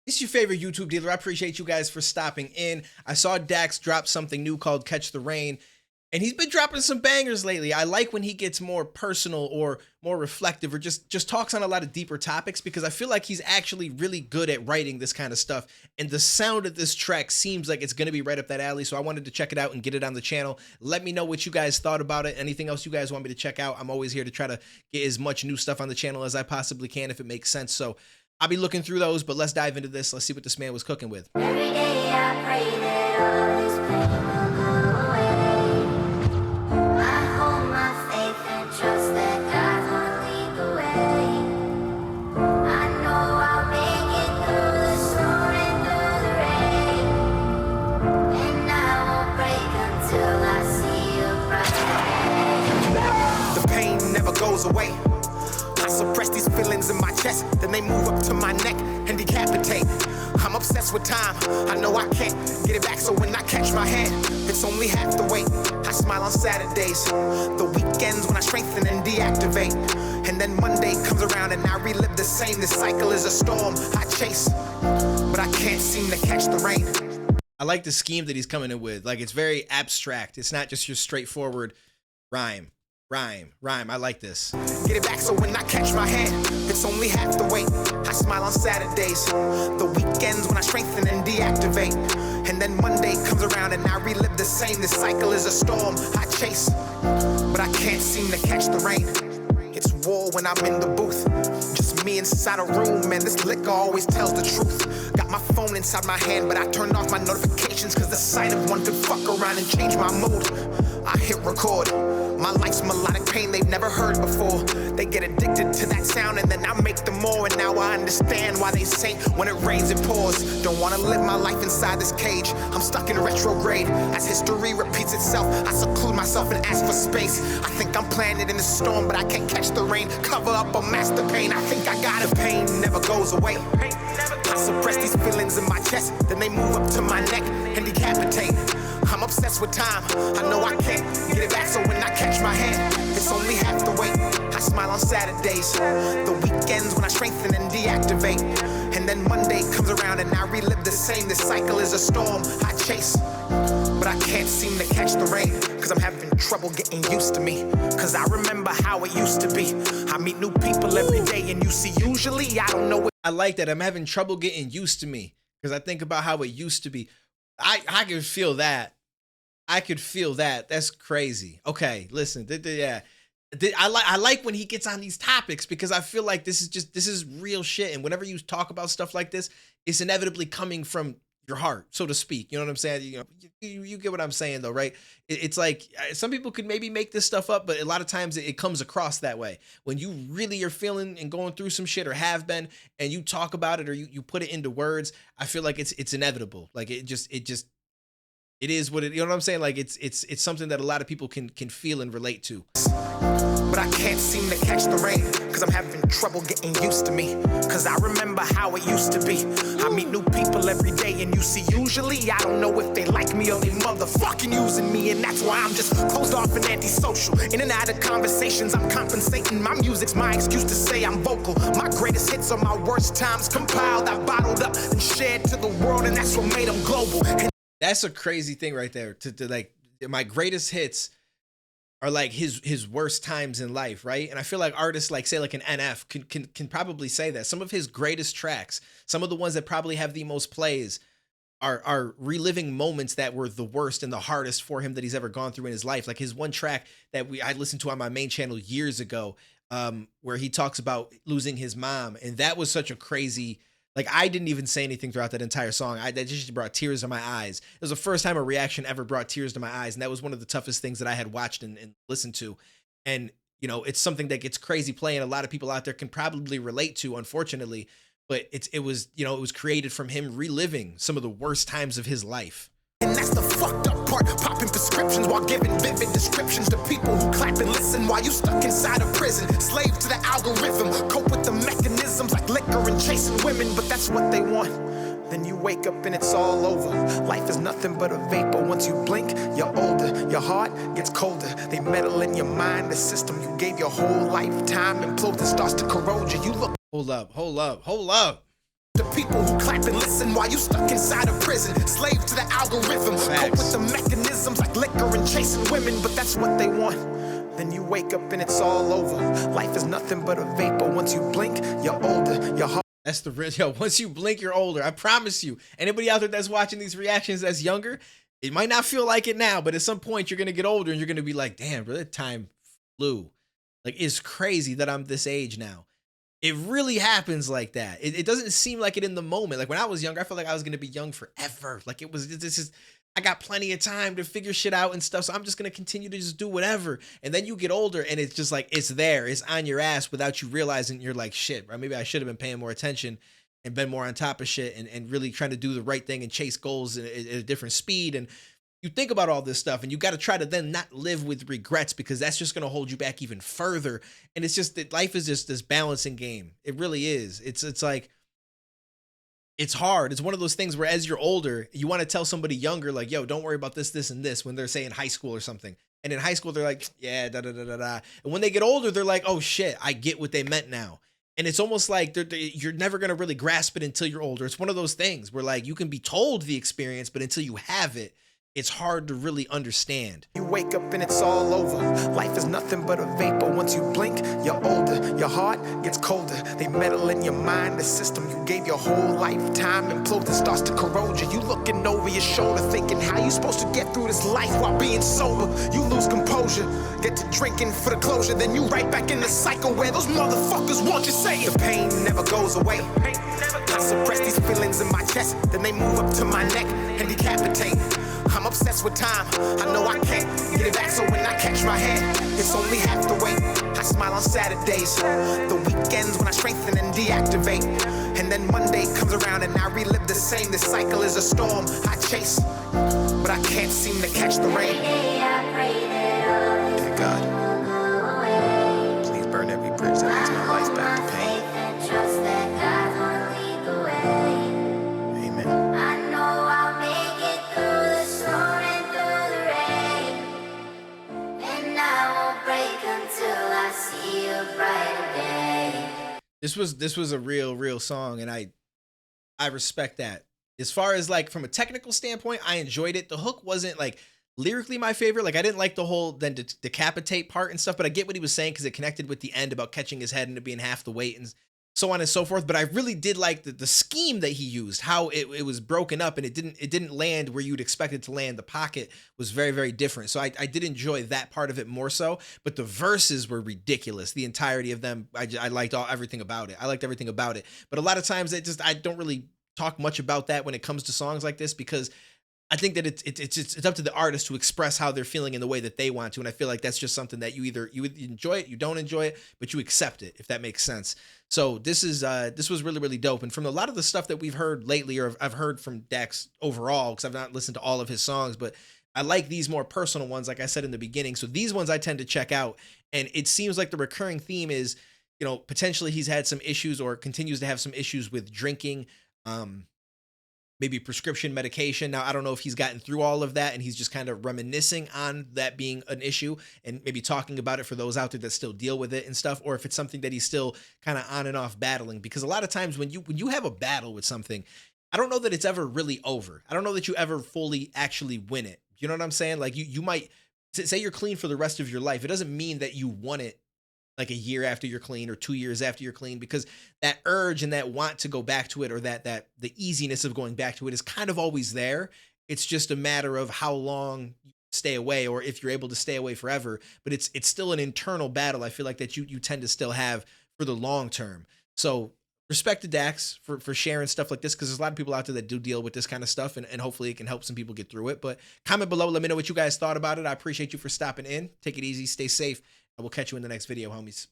It's your favorite YouTube dealer. I appreciate you guys for stopping in. I saw Dax drop something new called Catch the Rain, and he's been dropping some bangers lately. I like when he gets more personal or more reflective or just talks on a lot of deeper topics, because I feel like he's actually really good at writing this kind of stuff. And the sound of this track seems like it's going to be right up that alley. So I wanted to check it out and get it on the channel. Let me know what you guys thought about it. Anything else you guys want me to check out. I'm always here to try to get as much new stuff on the channel as I possibly can if it makes sense. So I'll be looking through those, but let's dive into this. Let's see what this man was cooking with. Every day I pray that all this pain will go away. I hold my faith and trust that God won't lead the way. I know I'll make it through the storm and through the rain. And I won't break until I see a bright day. The pain never goes away. I suppress these feelings in my chest, then they move up to my neck and decapitate. I'm obsessed with time, I know I can't get it back, so when I catch my hand, it's only half the weight. I smile on Saturdays, the weekends when I strengthen and deactivate. And then Monday comes around and I relive the same. This cycle is a storm I chase, but I can't seem to catch the rain. I like the scheme that he's coming in with. Like, it's very abstract. It's not just your straightforward rhyme. I like this. Get it back, so when I catch my hand, it's only half the weight. I smile on Saturdays, the weekends when I strengthen and deactivate. And then Monday comes around and I relive the same. This cycle is a storm I chase, but I can't seem to catch the rain. It's war when I'm in the booth, just me inside a room, and this liquor always tells the truth. Got my phone inside my hand, but I turned off my notifications, cause the sight of one could fuck around and change my mood. I hit record, my life's melodic pain they've never heard before. They get addicted to that sound and then I make them more. And now I understand why they say when it rains it pours. Don't wanna live my life inside this cage, I'm stuck in retrograde. As history repeats itself, I seclude myself and ask for space. I think I'm planted in the storm, but I can't catch the rain. Cover up or mask the pain, I think I got it. Pain never goes away. I suppress these feelings in my chest, then they move up to my neck and decapitate. I'm obsessed with time, I know I can't get it back, so when I catch my hand, it's only half the weight. I smile on Saturdays, the weekends when I strengthen and deactivate. And then Monday comes around and I relive the same. This cycle is a storm I chase, but I can't seem to catch the rain. Cause I'm having trouble getting used to me, cause I remember how it used to be. I meet new people every day and you see usually I don't know what. I like that. I'm having trouble getting used to me, because I think about how it used to be. I can feel that. I could feel that. That's crazy. Okay, listen. Yeah, I like when he gets on these topics, because I feel like this is real shit. And whenever you talk about stuff like this, it's inevitably coming from your heart, so to speak. You know what I'm saying? You get what I'm saying, though, right? It's like some people could maybe make this stuff up, but a lot of times it comes across that way. When you really are feeling and going through some shit, or have been, and you talk about it, or you put it into words, I feel like it's inevitable. Like it is what it, you know what I'm saying? Like it's something that a lot of people can feel and relate to. But I can't seem to catch the rain, cause I'm having trouble getting used to me. Cause I remember how it used to be. I meet new people every day and you see usually I don't know if they like me or they motherfucking using me. And that's why I'm just closed off and antisocial. In and out of conversations I'm compensating. My music's my excuse to say I'm vocal. My greatest hits are my worst times compiled. I bottled up and shared to the world, and that's what made them global. And that's a crazy thing right there. To like, my greatest hits are like his worst times in life, right? And I feel like artists like, say, like an NF can probably say that. Some of his greatest tracks, some of the ones that probably have the most plays, are reliving moments that were the worst and the hardest for him that he's ever gone through in his life. Like his one track that I listened to on my main channel years ago, where he talks about losing his mom, and that was such a crazy. Like, I didn't even say anything throughout that entire song. That just brought tears to my eyes. It was the first time a reaction ever brought tears to my eyes, and that was one of the toughest things that I had watched and listened to. And, you know, it's something that gets crazy playing. A lot of people out there can probably relate to, unfortunately. But it was created from him reliving some of the worst times of his life. And that's the fucked up part, popping prescriptions while giving vivid descriptions to people who clap and listen while you stuck inside a prison. Slave to the algorithm, cope with the mechanisms like liquor and chasing women, but that's what they want. Then you wake up and it's all over. Life is nothing but a vapor. Once you blink, you're older. Your heart gets colder. They meddle in your mind, the system you gave your whole lifetime implodes and starts to corrode you. You look. Hold up. The people who clap and listen while you stuck inside a prison. Slave to the algorithm. Cope with the mechanisms like liquor and chasing women, but that's what they want. Then you wake up and it's all over. Life is nothing but a vapor. Once you blink, you're older. Your heart. That's the real, yo, once you blink, you're older. I promise you. Anybody out there that's watching these reactions that's younger, it might not feel like it now, but at some point you're going to get older and you're going to be like, damn, bro, that time flew. Like, it's crazy that I'm this age now. It really happens like that. It doesn't seem like it in the moment. Like when I was younger, I felt like I was going to be young forever. Like I got plenty of time to figure shit out and stuff. So I'm just going to continue to just do whatever. And then you get older and it's just like, it's there. It's on your ass without you realizing. You're like, shit, right? Maybe I should have been paying more attention and been more on top of shit and really trying to do the right thing and chase goals at a different speed. And you think about all this stuff and you got to try to then not live with regrets because that's just going to hold you back even further. And it's just that life is just this balancing game. It really is. It's like, it's hard. It's one of those things where as you're older, you want to tell somebody younger, like, yo, don't worry about this, this, and this when they're say in high school or something. And in high school, they're like, yeah, da, da, da, da, da. And when they get older, they're like, oh shit, I get what they meant now. And it's almost like you're never going to really grasp it until you're older. It's one of those things where like you can be told the experience, but until you have it, it's hard to really understand. You wake up and it's all over. Life is nothing but a vapor. Once you blink, you're older. Your heart gets colder. They meddle in your mind, the system you gave your whole lifetime implodes and starts to corrode you. You looking over your shoulder thinking how you supposed to get through this life while being sober. You lose composure, get to drinking for the closure, then you right back in the cycle where those motherfuckers want you say the pain never goes away. I suppress these feelings in my chest, then they move up to my neck and decapitate. I'm obsessed with time, I know I can't get it back, so when I catch my hand, it's only half the weight. I smile on Saturdays, the weekends when I strengthen and deactivate. And then Monday comes around and I relive the same. This cycle is a storm I chase, but I can't seem to catch the rain. Dear God, please burn every bridge that leads my life back to pain. This was a real song, and I respect that. As far as like from a technical standpoint, I enjoyed it. The hook wasn't like lyrically my favorite. Like I didn't like the whole then decapitate part and stuff, but I get what he was saying because it connected with the end about catching his head into being half the weight and so on and so forth. But I really did like the scheme that he used, how it was broken up and it didn't land where you'd expect it to land. The pocket was very different. So I did enjoy that part of it more so, but the verses were ridiculous. The entirety of them, I liked everything about it. I liked everything about it. But a lot of times I don't really talk much about that when it comes to songs like this because I think that it's up to the artist to express how they're feeling in the way that they want to. And I feel like that's just something that you enjoy it, you don't enjoy it, but you accept it, if that makes sense. So this was really dope. And from a lot of the stuff that we've heard lately, or I've heard from Dex overall, because I've not listened to all of his songs, but I like these more personal ones, like I said in the beginning. So these ones I tend to check out. And it seems like the recurring theme is, potentially he's had some issues or continues to have some issues with drinking, maybe prescription medication. Now, I don't know if he's gotten through all of that and he's just kind of reminiscing on that being an issue and maybe talking about it for those out there that still deal with it and stuff, or if it's something that he's still kind of on and off battling. Because a lot of times when you have a battle with something, I don't know that it's ever really over. I don't know that you ever fully actually win it. You know what I'm saying? Like you might say you're clean for the rest of your life. It doesn't mean that you won it like a year after you're clean or 2 years after you're clean, because that urge and that want to go back to it, or that the easiness of going back to it is kind of always there. It's just a matter of how long you stay away, or if you're able to stay away forever. But it's still an internal battle, I feel like, that you tend to still have for the long term. So respect to Dax for sharing stuff like this, because there's a lot of people out there that do deal with this kind of stuff, and hopefully it can help some people get through it. But comment below, let me know what you guys thought about it. I appreciate you for stopping in. Take it easy, stay safe, and we'll catch you in the next video, homies.